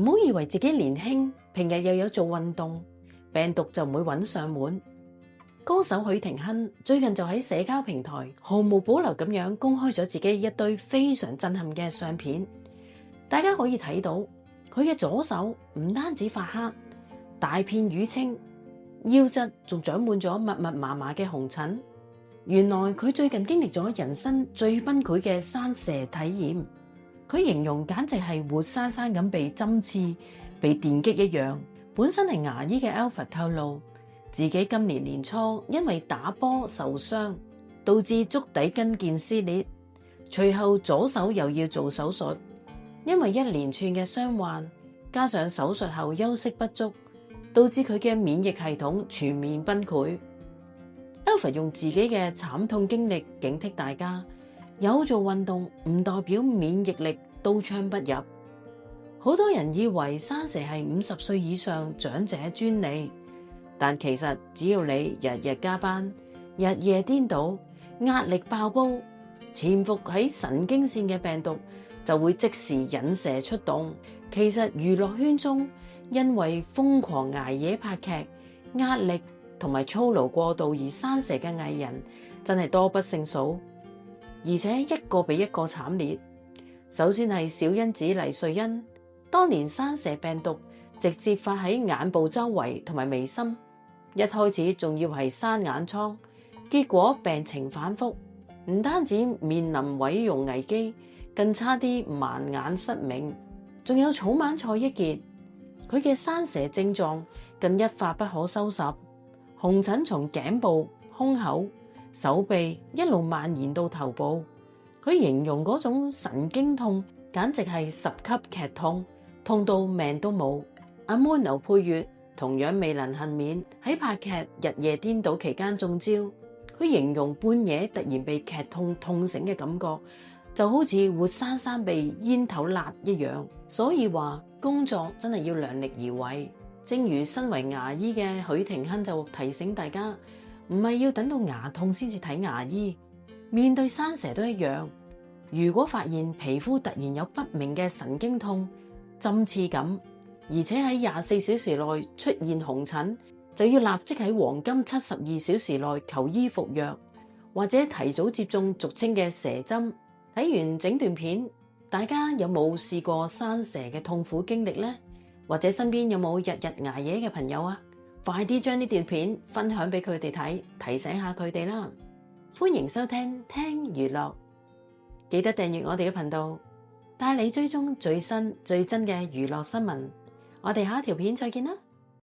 唔好以為自己年輕，平日又有做運動，病毒就唔會揾上門。歌手許廷鏗最近就喺社交平台毫無保留咁樣公開咗自己一堆非常震撼嘅相片。大家可以睇到佢嘅左手唔單止發黑，大片淤青，腰側仲長滿咗密密麻麻嘅紅疹。原來佢最近經歷咗人生最崩潰嘅生蛇體驗。佢形容簡直係活生生咁被針刺、被電擊一樣。本身係牙醫嘅 Alfred 透露，自己今年年初因為打波受傷，導致足底筋腱撕裂，隨後左手又要做手術。因為一連串嘅傷患，加上手術後休息不足，導致佢嘅免疫系統全面崩潰。Alfred 用自己嘅慘痛經歷警惕大家，有做運動唔代表免疫力刀槍不入。好多人以為生蛇係50歲以上長者專利，但其實只要你日日加班、日夜顛倒、壓力爆煲，潛伏喺神經線嘅病毒就會即時引蛇出洞。其實娛樂圈中因為瘋狂捱夜拍劇、壓力同埋操勞過度而生蛇嘅藝人真係多不勝數，而且一個比一個慘烈。首先係小恩子黎瑞恩，當年生蛇病毒直接發喺眼部周圍同埋眉心，一開始仲要係生眼瘡，結果病情反覆，唔單止面臨毀容危機，更差啲盲眼失明。仲有草蜢蔡一傑，佢嘅生蛇症狀更一發不可收拾，紅疹從頸部、胸口、手臂一路蔓延到頭部。佢形容嗰種神經痛簡直係10級劇痛，痛到命都冇。阿妹劉佩玥同樣未能幸免，喺拍劇日夜顛倒期間中招。佢形容半夜突然被劇痛痛醒嘅感覺，就好似活生生被煙頭辣一樣。所以話工作真係要量力而為。正如身為牙醫嘅許廷鏗就提醒大家，唔係要等到牙痛先至睇牙醫。面對生蛇都一樣，如果發現皮膚突然有不明嘅神經痛、針刺感，而且喺24小時內出現紅疹，就要立即喺黃金72小時內求醫服藥，或者提早接種俗稱嘅蛇針。睇完整段片，大家有冇試過生蛇嘅痛苦經歷呢？或者身邊有冇日日捱夜嘅朋友啊？快啲將呢段片分享俾佢哋睇，提醒下佢哋啦！歡迎收聽娛樂，記得訂閱我哋嘅頻道，帶你追蹤最新最真嘅娛樂新聞。我哋下一條片再見啦！